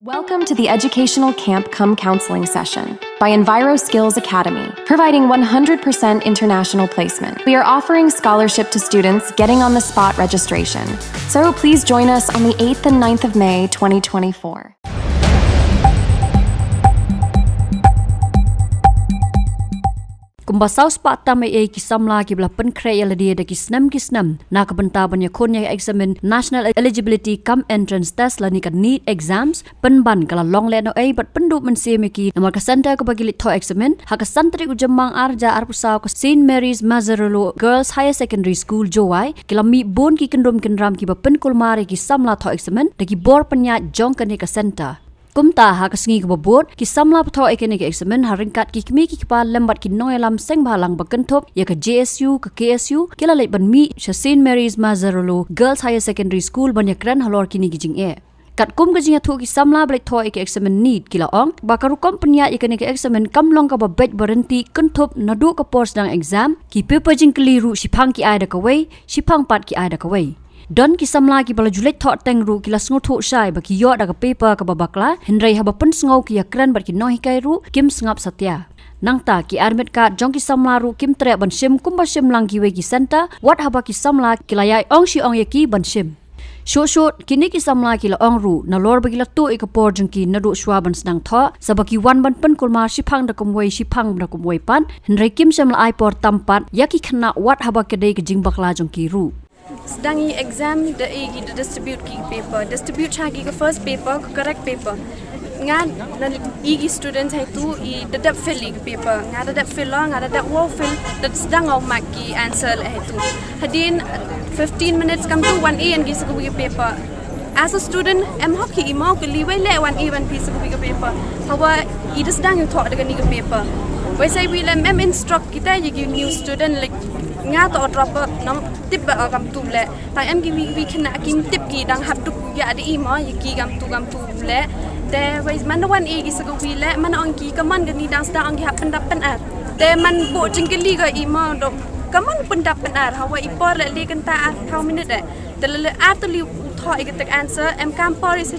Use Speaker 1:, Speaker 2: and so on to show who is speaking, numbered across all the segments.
Speaker 1: Welcome to the Educational Camp Come Counseling Session by Enviro Skills Academy, providing 100% international placement. We are offering scholarship to students getting on the spot registration. So please join us on the 8th and 9th of May 2024.
Speaker 2: Kumbasaw spata may ki Samla ki bla penkre ya ladia de kisnam na kabenta banya konya examine national eligibility come entrance test lani ka NEET exams penban kala long Lehnohei bat pendu mensi meki nomor ka center ka bagi litho examine ha ka santri ujamang arja arpusaw ka St Mary's Mazarolo Girls Higher Secondary School Jowai kilami bon ki kendrom kendram ki ba penkulmare ki Samla tho examine de ki bor Pynïaid jong ka ne ka center Kumta ha kasengi ke bobot ki Samla patho ekene ke examen haringkat ki kmi ki kepal lembat ki noelam seng balang bakentop ya ke JSU ke KSU kila lait ban mi St Mary's Mazarolo Girls Higher Secondary School banyak kran halor kini gijing kat kum gijing athu ki Samla balik tho ke examen NEET kila ong bakaru kom Pynïaid ekene ke examen kamlong ka babet berhenti kentop nadu ke pors dang exam ki paper jing keliru sipang ki ai da kawai sipang pat ki ai da kawai Don ki Samla ki bala julet thot tengru ki la sngo tho shai ba ki yo da ka paper ka babakla henrei haba pen sngo ki yakran bat ki nohi kai ru kim sngap satya nangta ki admit card jong ki Samla ru kim tre ban sim kumba sim lang ki we ki center wat haba ki Samla ki layai ong shi ong yaki ban sim short kini ki Samla ki la ong ru na lor ba ki la tu ikapor jong ki nadu shwa ban snang tho sabaki wan ban pen kulma shipang da kumwei shipang da kumwei pan henrei kim sem la ai por tampat yaki khna wat haba ke dei ki jing bakla jong ki ru
Speaker 3: Sedangi exam the distribute ki paper distribute chagi ke first paper correct paper ngan na igi students hai tu I dadap fill ki paper nga dadap fill nga dadap wo fill that sedang au mark ki answer hai tu hadin 15 minutes come to 1A and gi saku ki paper as a student em hok ki mau ke liwai le 1A 1 piece saku ki paper hawa I sedang you talk dengan ki paper why say we let mem instruct kita you new student like nga to drop nam tip ba gam tu le ta em gi we khna kim tip ki dang hab tu ya de ima yi ki gam tu le te wais man wan e gi sagu wi le man ong ki kaman ga ni dang sta ong gi hab pen dapen ar te man bo jingli ga ima do kaman pen dapen ar hawa I por le kan ta how minute te le after li tho I get answer em kam por is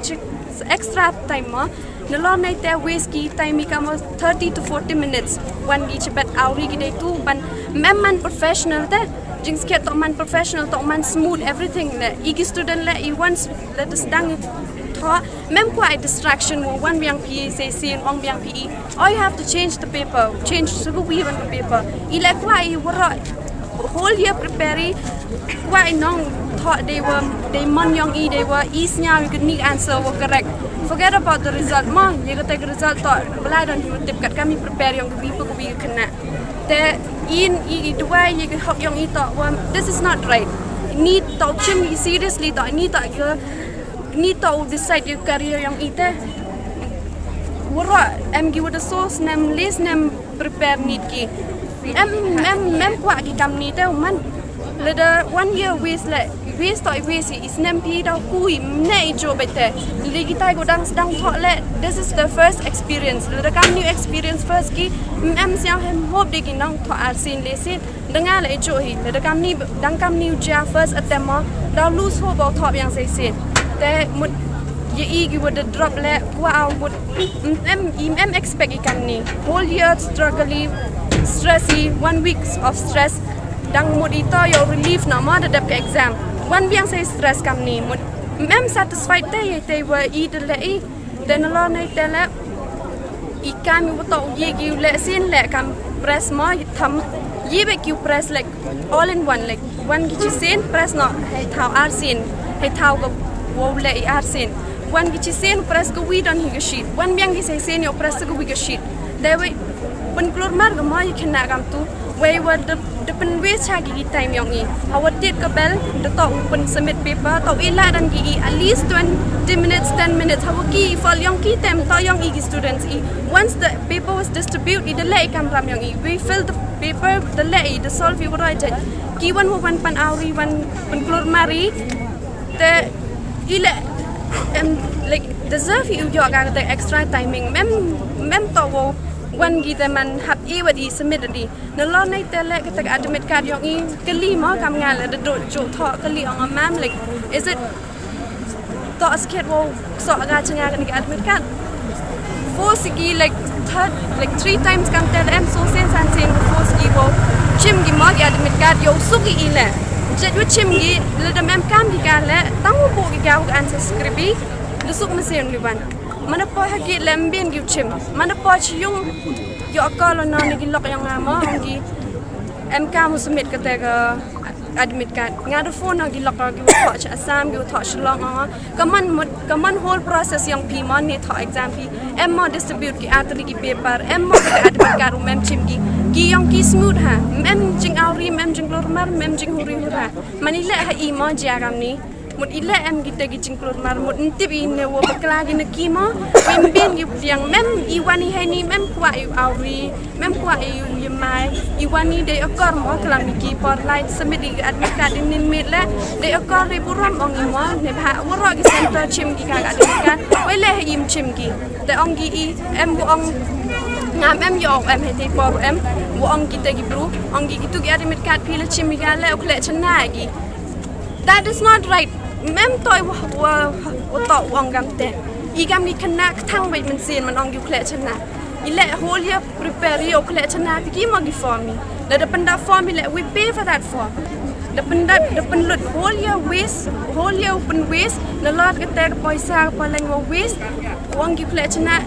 Speaker 3: extra time ma Nalor nai te waste ki time ka mo 30 to 40 minutes one gi chebet auri gi dei tu ban man professional te jing ske to man professional to man smooth everything le igi student le I once let us dang tho mem kwa distraction wo one biang pi say sin ong biang pi all you have to change the paper change so go we on the paper I le kwa I wora whole year prepare kwa I nong thought they mon young they were east nya we could need answer were correct forget about the result ma ye ga take result thought belai don tip kat kami prepare yang we ko we kena te in I Jowai ye ga hok yang I thought this is not right need to chim seriously to need to decide your career yang ite wora em gi with the source name list name prepare need ki em kwa ki kam ni te man le the 1 year waste is nem pi da kui nei jo bete le kita go dang tho le this is the first experience le kam new experience first ki em siang hem hope de ki nang tho ar sin le sin denga le jo hi le kam ni dang kam new ja first attempt da lose hope about tho yang sai sin te mut ye I gi would drop le kwa would em expect I kam ni whole year struggling stressy 1 week of stress dang mod ito yo relief na mo dadap ke exam one biang say stress kam ni mod mem satisfied te were I de le I then lo nei te le I kam wo to ye gi le sin le kam press mo tham ye be ki press like all in one like one gi sin press no hai thau ar sin hai thau go wo le I ar sin one gi sin press go we don hi ga sheet one biang gi say sin yo press go we ga sheet they we pen klor mar ga mo you can na kam tu we were the pen waste chagi gi time yong I how did ka bel the to pen submit paper to ila dan gi at least 20 minutes 10 minutes how ki fall yong ki tem to yong I students I once the paper was distributed the lay kam ram yong I we fill the paper the lay the solve you right ki one wo pan auri one pen klor mari the ila like deserve you yo ga the extra timing mem to wo one kita man hab I wadi submit di nalor nai tele kita admit card yang I keli ma kam ngal ada do jo tho keli ang mam like is it thought as Kyrwoh so aga changa kan admit kan force gi like third like 3 times kam tel em so sense and saying force gi bo chim gi ma gi admit kan yo su gi ile jet yu chim gi le da mem kam gi kan le tang bo gi ga answer script le suk ma sen li ban mana po ha gi lembin gi chim mana po chi yung yo akalo na ni gi lok yang ma gi em kam submit ka te ga admit kan ngada phone gi lok gi watch asam gi watch long kaman whole process yang pi man ni tho exam pi em mo distribute ki atri ki paper em mo admit kan mem chim gi yang ki smooth ha mem jing auri mem jing lormar mem jing huri hura manile ha i mo jagam ni mut ile em kita gi jing lormar mut ntip i ne wo bakla gi ne ki mo mem bin gi yang mem i wani he ni mem kwa i auri mem kwa i yemai i wani de akor mo klam ki por line submit gi admit kan in mit le de akor ri buram ong i mo ne bha wo ro gi center chim gi ka admit kan we le ha im chim gi de ong gi i em wo ong ngam em yo em he te por em wo ong kita gi bru ong gi tu gi admit kan pi le chim gi ga le okle chana gi that is not right mem toy wo to ong gam te i gam gi khana thang bai man sin man ong gi okle chana i le whole year prepare yo okle chana pi gi mo gi for me le da panda for me le we pay for that for the penlut whole year open waste the lot get there paisa paling waste wong gi okle chana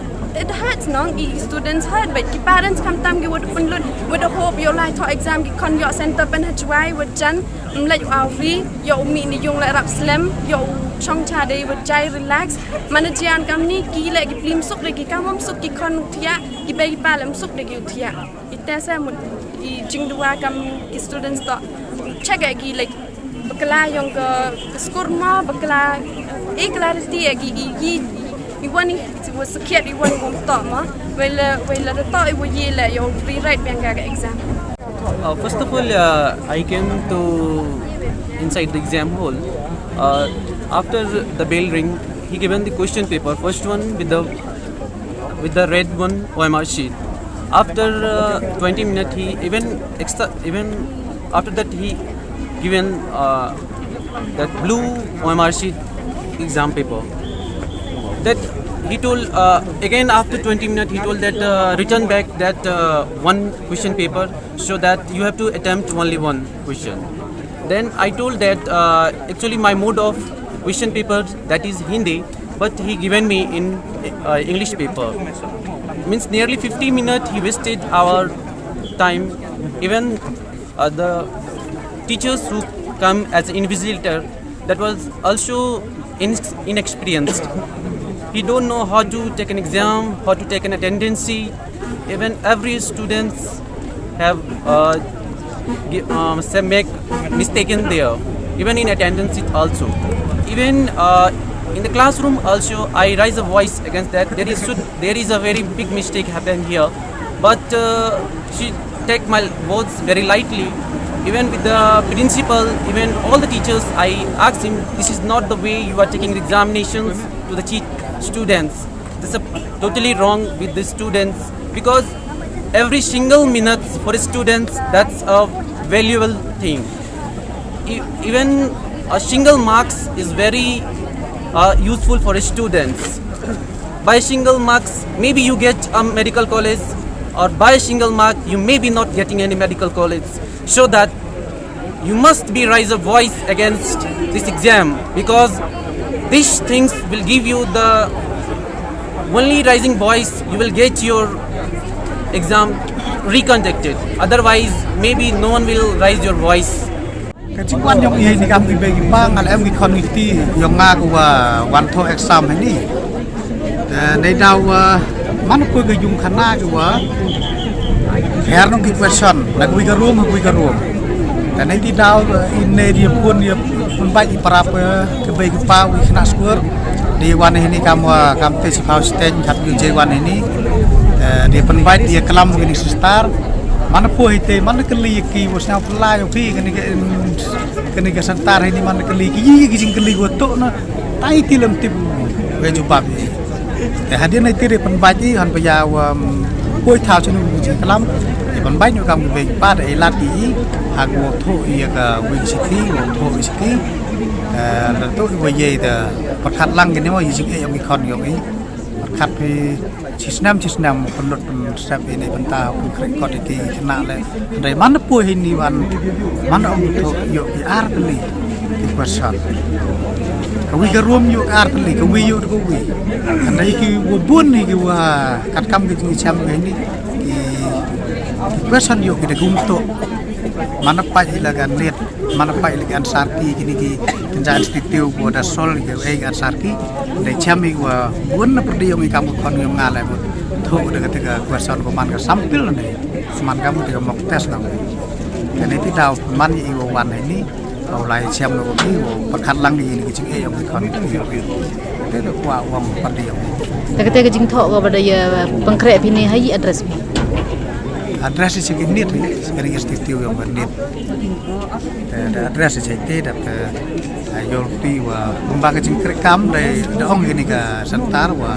Speaker 3: it hurts no students hurt but the parents come tam gi would penlut with the hope your life to exam gi kon yo center pen Jowai with jan le yo auri yo mi ni yung le rap slam yo chong cha de with jai relax manajian kam ni ki le gi plim suk le gi kam suk gi kon thia gi be pa lam suk de gi thia ite sa mut i jingdua kam gi students to check gi like bakla yung ke skur ma bakla clarity gi Iwani was a kid Iwani won't talk ma well the thought it would yell you rewrite Biang exam.
Speaker 4: First of all, I came to inside the exam hall. After the bell ring, he given the question paper. First one with the red one OMR sheet. After 20 minutes, he even after that he given that blue OMR sheet exam paper. That he told again after 20 minutes he told that return back that one question paper so that you have to attempt only one question. Then I told that actually my mode of question paper that is Hindi, but he given me in English paper. Means nearly 50 minutes he wasted our time. Even the teachers who come as invigilator, that was also inexperienced. He don't know how to take an exam, how to take an attendance. Even every students have make mistaken there. Even in attendance also. Even in the classroom also, I raise a voice against that. There is a very big mistake happened here, but she take my words very lightly. Even with the principal, even all the teachers, I asked him, this is not the way you are taking the examinations to the students. This is totally wrong with the students because every single minute for students, that's a valuable thing. Even a single marks is very useful for students. By single marks, maybe you get a medical college, or by single mark, you may be not getting any medical college. So that you must be raise a voice against this exam because these things will give you the only rising voice. You will get your exam reconducted. Otherwise, maybe no one will raise your voice.
Speaker 5: Kecuali yang ini kami bagi Biang, kalau kami community yang ngaku one to exam ini, dari dawa mana pun kejung kena juga, herno ki question, lagu ikarum. Dan nanti dawa ini dia pun baik iparapa kebagi pau kena skur di wan ini kamu te sipau stage satu Jowai ini dia penbaik dia kelam ini sustar. Mana pun itu, mana keli ki, bosnya pelai, opi, kini kesentar ini mana keli ki, jing keli gotok na, tai tilam tip, wajubab. Hadir nanti dia penbaji, han payah poi thao cunu jing kelam, dia penbaji juga kamu bagi pada elati, hagu tho ia ke wisiti, tho wisiti, tu we ye the perkat lang ini mau yisik yang ikon yang ini perkat di cisnam penut step ini bentah pun kod iki kena le dari mana pun ini mana tu yuk di ar beli di person kami ke room yuk ar beli kami yuk tu kami anda iki wabun iki wah kat kam ke jam ini di person yuk kita gumto mana pai ilagan NEET mana pai ilagan sarki kini ki kenjaan stitiu buat sol ke ilagan sarki dari jam iki wah bun perdi yang kamu kon yang ngalai buat tu dengan tiga person koman ke sampil nih seman kamu tiga mock test nang dan itu tahu man iwo wan ini kalau lai jam lo ini perkat lang di ini kecing yang kon itu kuah uang perdi yang
Speaker 6: tak kata kecing thok ke pada ya pengkrep ini hai address
Speaker 5: address is in NEET sekarang institut yang NEET ada address is itu dapat ayol pi wa membaca jingtrei kam dari dong ini ke sentar wa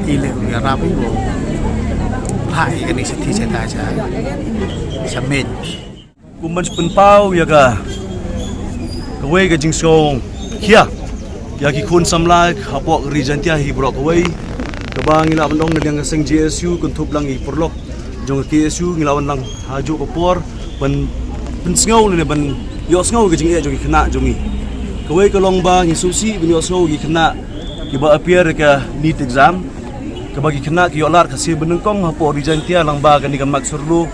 Speaker 5: ile ya rapi wo hai ini siti cerita aja samin
Speaker 7: kumban penpau ya ka kawai ke jingsong kia ya ki kun samla hapok rijantia hi brok kawai kabang ila bandong dengan seng GSU kuntup lang i porlok jong KSU ngilawan lang haju kopor ban sngau ne ban yo sngau ke jing e jong kena jongi kawai ka long ba ngi susi bin yo sngau gi kena ki ba appear ka NEET exam ka bagi kena ki yo lar ka si benengkong hapo rijantia lang ba ka ni ka maksurlu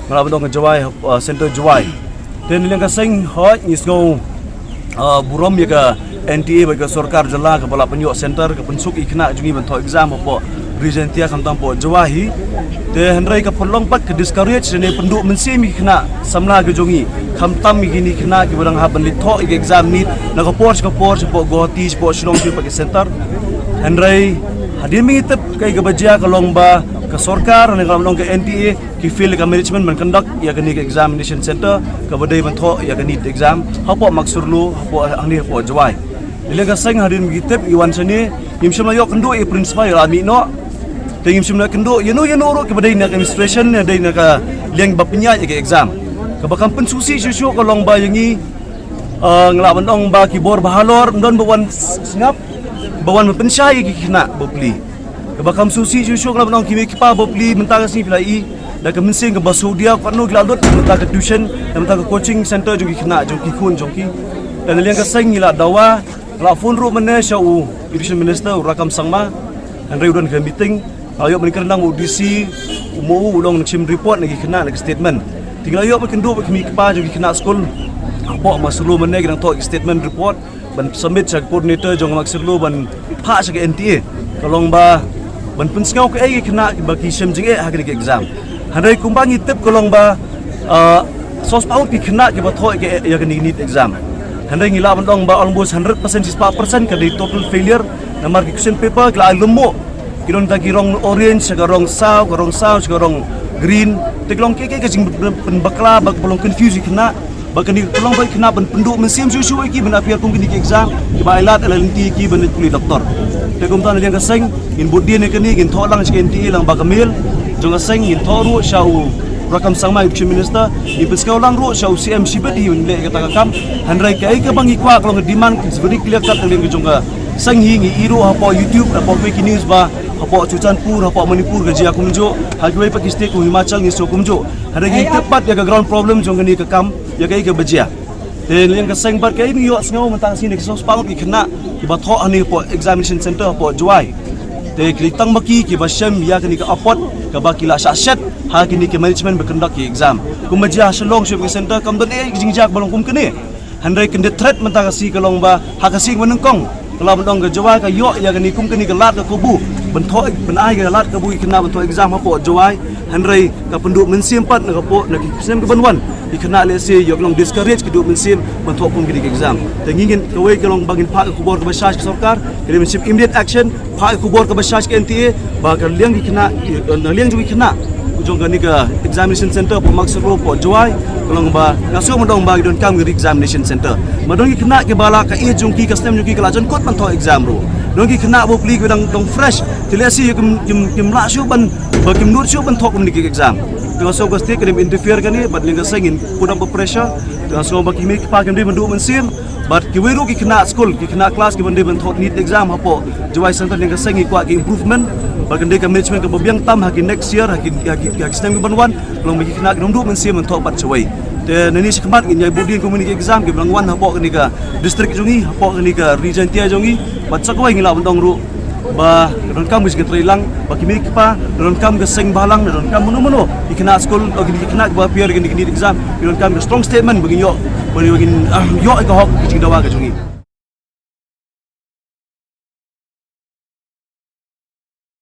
Speaker 7: ngalawan dong ka Jowai center Jowai den lang ka seng hot ngi sngau burom ya ka NTA bagi sarkar jala ka bala penyo center ka pensuk ikna jungi ban tho exam hapo Rijantia kamtang po Jawahi te hendrai ka perlong pat ke discourage ne penduk mensemi kena samla ke jongi kamtam gini kena ke barang haban litho exam NEET na ka por po goti po Shillong Mail pak center hendrai hadir mengitip kai ke bajia ka longba ke sarkar ne ka long ke NTA ki fil ka management man conduct ya ke NEET examination center ka badai ban tho ya ke NEET exam hapo maksurlu hapo ani po Jowai dilega seng hadir mengitip iwan sani imsham yo kendo e principal ami no tengim simna kendo yeno ro ke badai nak administration ne dai nak liang ba Pynïaid ke exam ke bakam pensusi susu ko long ba yangi nglawan ong ba ki bor bahalor ndon bawan singap bawan pensyai ki kena bopli ke bakam susi susu nglawan ong kimi ki pa bopli mentang sini filai da ke mensing ke basudia ko no gladot mentang ke tuition mentang ke coaching center jogi kena jogi kun jogi dan liang ke sing ila dawa la phone ro mane shau education minister rakam sangma andai udon ke meeting ayok mereka rendang audisi umur ulong chim report lagi kena lagi statement tinggal ayok berkendu berkemi kepa jadi kena sekolah apa masulu mana kita tahu statement report ban submit cak coordinator jong maksudlu ban pak cak NTA kalau ban pensengau ke ai kena bagi sim jing hari ke exam handai kumbang itip kalau sos pau ki kena ke batho ke ya ke NEET exam handai ngila bandong almost 100% 4% ke total failure nomor question paper kala lemuk kirong ta kirong orange garong sao garong green teklong ke jing penbakla bak belum confuse kena bak ni tolong bak kena penduk mensim susu iki ben apiar kum kini exam ki bailat LNT ki ben kuli doktor te kum tan yang kaseng in bodi ne kini gin tholang NTA lang bak mil jong kaseng in thoru shau rakam sangma education minister ipiskau lang ro shau CM sibadi le kata kam handrai kai ke bangi kwa kalau demand sebenarnya clear cut dengan jongga sanghi ngi iro apa YouTube apa fake news ba apa cucan pur apa manipur gaji aku menjo hagwai pakistan ku himachal ni so kumjo ada gi tepat ya ground problem jong ni ke kam ya kai ke bajia dan yang ke seng bar kai mi yo sngau mentang sini ke sos pau ki kena ki ba tho ani po examination center po Jowai te klitang maki ki ba syam ya ke ni ke apot ke ba kila syashat ha ki ni ke management berkendak ki exam ku majia Shillong Mail center kam dan jingjak balong kum kene handai kende threat mentang si kalong ba ha ka sing menengkong kalau bendong ke Jowai ke yo ya ke ni kum ke ni ke lat ke kubu bentuk benai ke lat ke bui kena bentuk exam apa Jowai handrai ke penduk mensim pat nak apa nak kisem ke banwan dikena lese yo long discourage ke duk mensim bentuk pun ke exam dan ingin kawai ke long bangin pak ke kubor ke basas ke sarkar ke mensim immediate action pak ke kubor ke basas ke NTA bakal liang dikena liang juga kena ujung ke ni ke examination center po maksud ro po Jowai kalau ba ngasuh mendong ba don kam ke examination center madong kena ke bala ka e jungki custom jungki ke lajon kot man tho exam ro dong ki kena bo pli ke dong fresh tilasi kim la shu ban ba kim nur shu ban tho kum ni ke exam dengan so gasti ke interfere kan ni badling ka sengin put up pressure so bagi mi pa kan dia bendu mensim but kiwiru ki kena school ki kena kelas ki bende bentuk NEET exam hapo Jowai center yang kesengi kuat ki improvement bagi dia management ke Biang tam haki next year haki sistem ke banwan long bagi kena bendu mensim untuk pat Jowai dan ini sekemat ini body community exam ke belangwan hapo ke nika district jongi hapo ke nika region tia jongi pat sakwai ngila bentong ru ba don kam bis getrei lang bagi mi pa don kam ke seng balang don kam mono ikena school bagi ikena ba pier ke NEET exam don kam strong statement bagi yo bagi yo ke hok ke dawa ke jongi